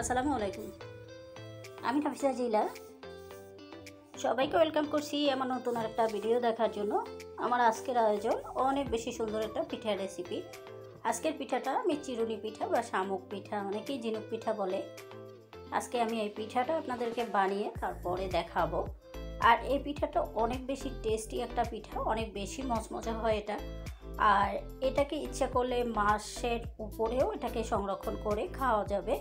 আসসালামু আলাইকুম। আমি হাফিজা জিলা। সবাইকে ওয়েলকাম করছি আমার নতুন একটা ভিডিও দেখার জন্য। আমার আজকের আয়োজন অনেক বেশি সুন্দর একটা পিঠার রেসিপি। আজকের পিঠাটা আমি চিরুনি পিঠা বা শামুক পিঠা, অনেকেই ঝিনুক পিঠা বলে। আজকে আমি এই পিঠাটা আপনাদেরকে বানিয়ে তারপরে দেখাবো। আর এই পিঠাটা অনেক বেশি টেস্টি একটা পিঠা, অনেক বেশি মচমচা হয় এটা। আর এটাকে ইচ্ছা করলে মাসের উপরেও এটাকে সংরক্ষণ করে খাওয়া যাবে।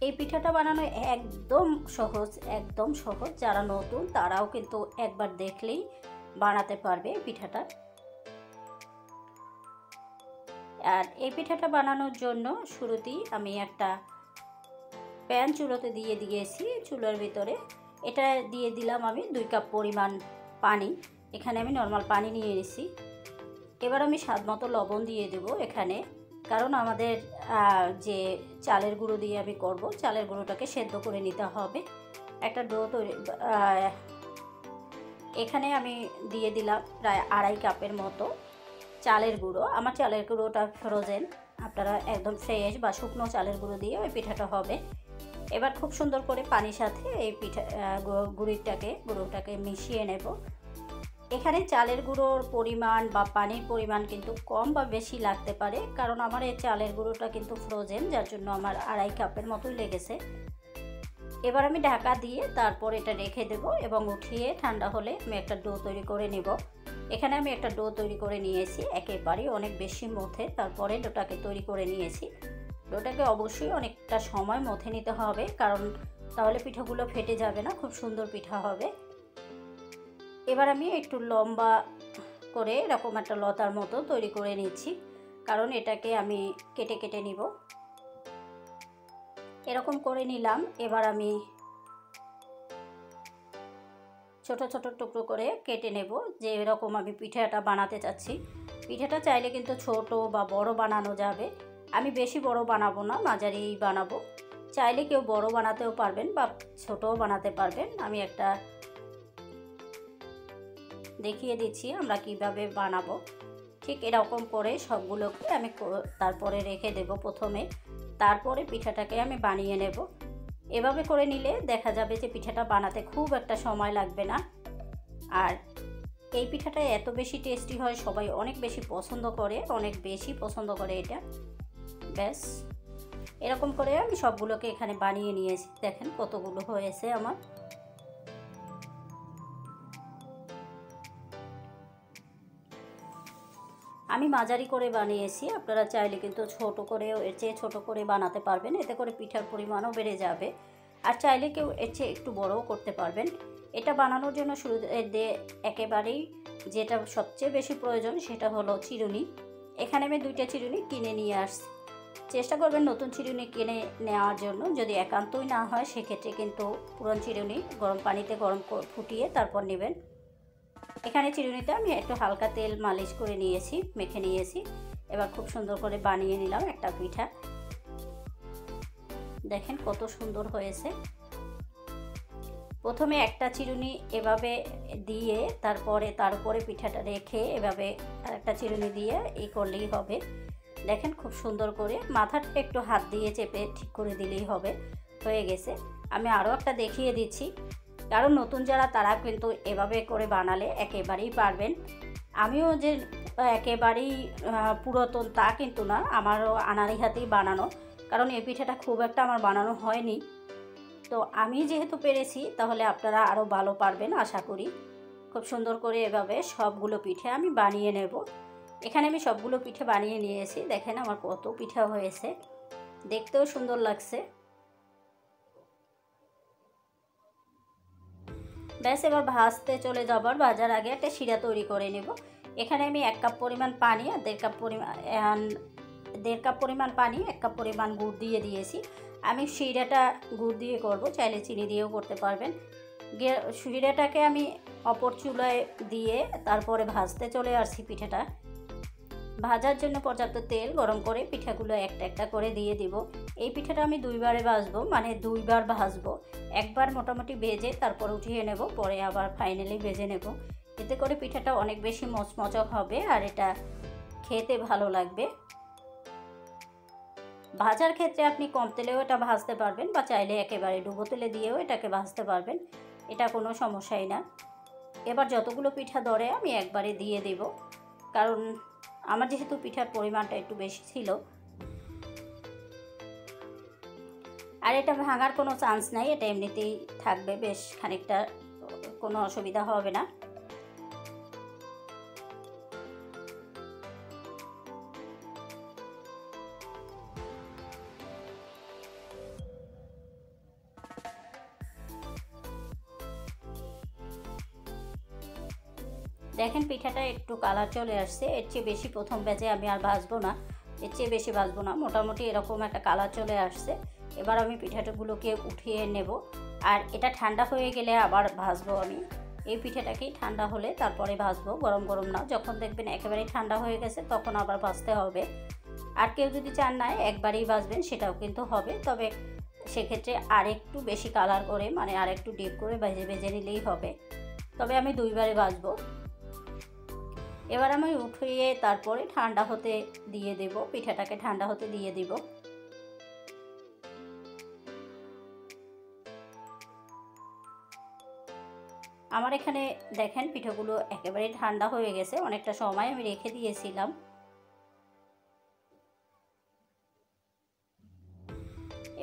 এই পিঠাটা বানানো একদম সহজ। যারা নতুন তারাও কিন্তু একবার দেখলেই বানাতে পারবে পিঠাটা। আর এই পিঠাটা বানানোর জন্য শুরুতেই আমি একটা প্যান চুলোতে দিয়ে দিয়েছি। চুলোর ভিতরে এটা দিয়ে দিলাম আমি 2 কাপ পরিমাণ পানি। এখানে আমি নর্মাল পানি নিয়ে নিয়েছি। এবার আমি স্বাদ মতো লবণ দিয়ে দেব এখানে, কারণ আমাদের যে চালের গুঁড়ো দিয়ে আমি করব, চালের গুঁড়োটাকে সেদ্ধ করে নিতে হবে। একটা ডো তৈরি এখানে আমি দিয়ে দিলাম প্রায় 2.5 কাপের মতো চালের গুঁড়ো। আমার চালের গুঁড়োটা ফ্রোজেন, আপনারা একদম ফ্রেশ বা শুকনো চালের গুঁড়ো দিয়ে ওই পিঠাটা হবে। এবার খুব সুন্দর করে পানির সাথে এই গুঁড়োটাকে মিশিয়ে নেব। এখানে চালের গুঁড়োর পরিমাণ বা পানির পরিমাণ কিন্তু কম বা বেশি লাগতে পারে, কারণ আমার এই চালের গুঁড়োটা কিন্তু ফ্রোজেন, যার জন্য আমার 2.5 কাপের মতোই লেগেছে। এবার আমি ঢাকা দিয়ে তারপর এটা রেখে দেব এবং উঠিয়ে ঠান্ডা হলে আমি একটা ডো তৈরি করে নেব। এখানে আমি একটা ডো তৈরি করে নিয়েছি, একেবারেই অনেক বেশি মথে তারপরে ডোটাকে তৈরি করে নিয়েছি। ডোটাকে অবশ্যই অনেকটা সময় মথে নিতে হবে, কারণ তাহলে পিঠাগুলো ফেটে যাবে না, খুব সুন্দর পিঠা হবে। এবার আমি একটু লম্বা করে এরকম একটা লতার মতো তৈরি করে নিচ্ছি, কারণ এটাকে আমি কেটে কেটে নিব। এরকম করে নিলাম। এবার আমি ছোট ছোট টুকরো করে কেটে নেব, যে এরকম আমি পিঠাটা বানাতে চাচ্ছি। পিঠাটা চাইলে কিন্তু ছোট বা বড় বানানো যাবে। আমি বেশি বড় বানাবো না, মাঝারি বানাবো। চাইলে কেউ বড় বানাতেও পারবেন বা ছোটও বানাতে পারবেন। আমি একটা দেখিয়ে দিচ্ছি আমরা কিভাবে বানাবো। ঠিক এরকম করে সবগুলোকে আমি তারপরে রেখে দেব প্রথমে, তারপরে পিঠাটাকে আমি বানিয়ে নেব। এভাবে করে নিলে দেখা যাবে যে পিঠাটা বানাতে খুব একটা সময় লাগবে না। আর এই পিঠাটা এত বেশি টেস্টি হয়, সবাই অনেক বেশি পছন্দ করে এটা। ব্যাস এরকম করে আমি সবগুলোকে এখানে বানিয়ে নিয়েছি। দেখেন কতগুলো হয়েছে আমার। আমি মাঝারি করে বানিয়েছি, আপনারা চাইলে কিন্তু ছোট করেও, এর চেয়ে ছোট করে বানাতে পারবেন, এতে করে পিঠার পরিমাণও বেড়ে যাবে। আর চাইলে কেউ এর চেয়ে একটু বড়ও করতে পারবেন। এটা বানানোর জন্য শুরুতে একেবারেই যেটা সবচেয়ে বেশি প্রয়োজন সেটা হলো চিরুনি। এখানে আমি 2টা চিরুনি কিনে নিয়ে আসছি। চেষ্টা করবেন নতুন চিরুনি কিনে নেওয়ার জন্য। যদি একান্তই না হয় সেক্ষেত্রে কিন্তু পুরনো চিরুনি গরম পানিতে ফুটিয়ে তারপর নেবেন। এখানে চিরুনিতে আমি একটু হালকা তেল মালিশ করে নিয়েছি, মেখে নিয়েছি। এবার খুব সুন্দর করে বানিয়ে নিলাম একটা পিঠা। দেখেন কত সুন্দর হয়েছে। প্রথমে একটা চিরুনি এভাবে দিয়ে তারপরে তার উপরে পিঠাটা রেখে এভাবে আরেকটা চিরুনি দিয়ে করলেই হবে। দেখেন খুব সুন্দর করে মাথাটা একটু হাত দিয়ে চেপে ঠিক করে দিলেই হবে, হয়ে গেছে। আমি আরও একটা দেখিয়ে দিচ্ছি, কারণ নতুন যারা তারা কিন্তু এভাবে করে বানালে একেবারেই পারবেন। আমিও যে একেবারেই পুরাতন তা কিন্তু না, আমারও আনাড়ি হাতেই বানানো, কারণ এই পিঠাটা খুব একটা আমার বানানো হয়নি। তো আমি যেহেতু পেরেছি তাহলে আপনারা আরও ভালো পারবেন আশা করি। খুব সুন্দর করে এভাবে সবগুলো পিঠে আমি বানিয়ে নেব। এখানে আমি সবগুলো পিঠে বানিয়ে নিয়েছি। দেখেন আমার কত পিঠা হয়েছে, দেখতেও সুন্দর লাগছে। ব্যাস এবার ভাজতে চলে যাবার ভাজার আগে একটা শিরা তৈরি করে নেব। এখানে আমি 1 কাপ পরিমাণ পানি আর 1.5 কাপ পরিমাণ পানি 1 কাপ পরিমাণ গুড় দিয়ে দিয়েছি। আমি শিরাটা গুড় দিয়ে করব, চাইলে চিনি দিয়েও করতে পারবেন। শিরাটাকে আমি অপর চুলায় দিয়ে তারপরে ভাজতে চলে আসছি। পিঠাটা ভাজার জন্য পর্যাপ্ত তেল গরম করে পিঠাগুলো একটা একটা করে দিয়ে দিব। এই পিঠাটা আমি 2বারে ভাজবো, মানে 2বার ভাজবো। একবার মোটামুটি ভেজে তারপর উঠিয়ে নেব, পরে আবার ফাইনালি ভেজে নেব। এতে করে পিঠাটা অনেক বেশি মচমচক হবে আর এটা খেতে ভালো লাগবে। ভাজার ক্ষেত্রে আপনি কম তেলেও এটা ভাজতে পারবেন বা চাইলে একেবারে ডুবো তেলে দিয়েও এটাকে ভাজতে পারবেন, এটা কোনো সমস্যাই না। এবার যতগুলো পিঠা ধরে আমি একবারে দিয়ে দেব, কারণ আমার যেহেতু পিঠার পরিমাণটা একটু বেশি ছিল। আর এটা ভাঙার কোনো চান্স নাই, এটা এমনিতেই থাকবে বেশ খানিকটা, কোনো অসুবিধা হবে না। দেখেন পিঠাটা একটু কালার চলে আসছে, এর চেয়ে বেশি প্রথম ব্যাচে আমি আর ভাজবো না, এর চেয়ে বেশি ভাজবো না, মোটামুটি এরকম একটা কালার চলে আসছে। এবার আমি পিঠাটাগুলোকে উঠিয়ে নেব, আর এটা ঠান্ডা হয়ে গেলে আবার ভাজবো আমি। এই পিঠাটাকেই ঠান্ডা হলে তারপরে ভাজবো, গরম গরম না। যখন দেখবেন একেবারেই ঠান্ডা হয়ে গেছে তখন আবার ভাজতে হবে। আর কেউ যদি চান না একবারেই ভাজবেন সেটাও কিন্তু হবে, তবে সেক্ষেত্রে আরেকটু বেশি কালার করে, মানে আরেকটু ডিপ করে ভেজে নিলেই হবে। তবে আমি দুইবারে ভাজবো। এবার আমি উঠিয়ে তারপরে ঠান্ডা হতে দিয়ে দেব, পিঠাটাকে ঠান্ডা হতে দিয়ে দিব। আমার এখানে দেখেন পিঠাগুলো একেবারে ঠান্ডা হয়ে গেছে, অনেকটা সময় আমি রেখে দিয়েছিলাম।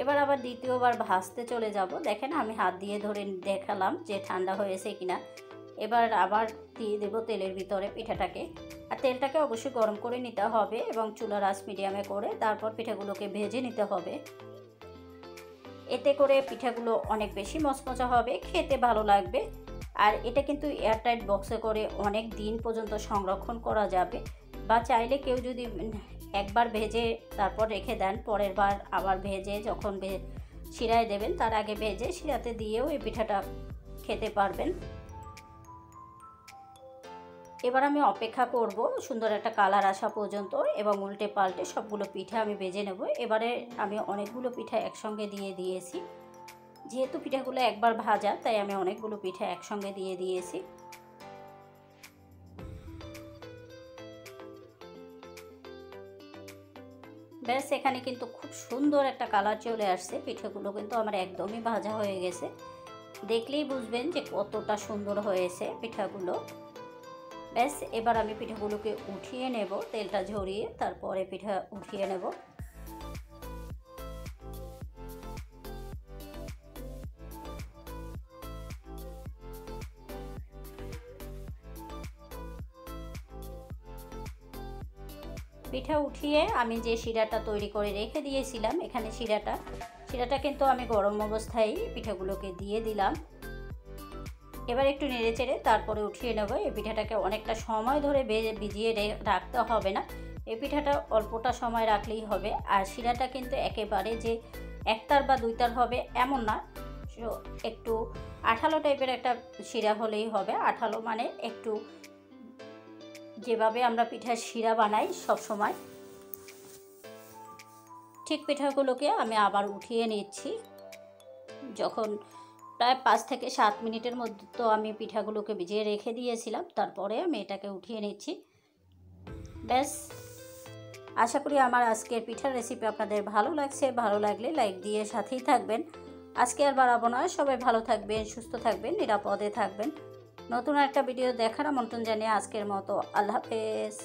এবার আবার দ্বিতীয়বার ভাজতে চলে যাব। দেখেন আমি হাত দিয়ে ধরে দেখালাম যে ঠান্ডা হয়েছে কিনা। এবার আবার দিয়ে দেব তেলের ভিতরে পিঠাটাকে, আর তেলটাকে অবশ্যই গরম করে নিতে হবে এবং চুলার আঁচ মিডিয়ামে করে তারপর পিঠাগুলোকে ভেজে নিতে হবে। এতে করে পিঠাগুলো অনেক বেশি মচমচা হবে, খেতে ভালো লাগবে। আর এটা কিন্তু এয়ারটাইট বক্সে করে অনেক দিন পর্যন্ত সংরক্ষণ করা যাবে, বা চাইলে কেউ যদি একবার ভেজে তারপর রেখে দেন, পরের বার আবার ভেজে যখন শিরায় দেবেন তার আগে ভেজে শিরাতে দিয়েও এই পিঠাটা খেতে পারবেন। এবার আমি অপেক্ষা করব সুন্দর একটা কালার আসা পর্যন্ত এবং উল্টে পাল্টে সবগুলো পিঠা আমি ভেজে নেব। এবারে আমি অনেকগুলো পিঠা একসঙ্গে দিয়ে দিয়েছি, যেহেতু পিঠাগুলো একবার ভাজা তাই আমি অনেকগুলো পিঠা একসঙ্গে দিয়ে দিয়েছি। ব্যাস এখানে কিন্তু খুব সুন্দর একটা কালার চলে আসছে, পিঠাগুলো কিন্তু আমার একদমই ভাজা হয়ে গেছে। দেখলেই বুঝবেন যে কতটা সুন্দর হয়েছে পিঠাগুলো। ব্যাস এবার আমি পিঠাগুলোকে উঠিয়ে নেব, তেলটা ঝরিয়ে তারপরে পিঠা উঠিয়ে নেব। পিঠা উঠিয়ে আমি যে শিরাটা তৈরি করে রেখে দিয়েছিলাম, এখানে শিরাটা কিন্তু আমি গরম অবস্থায় পিঠাগুলোকে দিয়ে দিলাম। এবার একটু নেড়ে চেড়ে তারপরে উঠিয়ে নেব। এই পিঠাটাকে অনেকটা সময় ধরে ভিজিয়ে রাখতে হবে না, এই পিঠাটা অল্পটা সময় রাখলেই হবে। আর শিরাটা কিন্তু একেবারে যে একতার বা দুইতার হবে এমন না, একটু আঠালো টাইপের একটা শিরা হলেই হবে। আঠালো মানে একটু যেভাবে আমরা পিঠার শিরা বানাই সব সময়, ঠিক পিঠাগুলোকে আমি আবার উঠিয়ে নিচ্ছি। যখন প্রায় 5 থেকে 7 মিনিটের মধ্যে তো আমি পিঠাগুলোকে ভিজিয়ে রেখে দিয়েছিলাম, তারপরে আমি এটাকে উঠিয়ে নিচ্ছি। ব্যাস, আশা করি আমার আজকের পিঠার রেসিপি আপনাদের ভালো লাগছে। ভালো লাগলে লাইক দিয়ে সাথেই থাকবেন। আজকে আর বাড়াবো না, সবাই ভালো থাকবেন, সুস্থ থাকবেন, নিরাপদে থাকবেন। নতুন একটা ভিডিও দেখার আমন্ত্রণ জানিয়ে আজকের মতো আল্লাহ হাফেজ।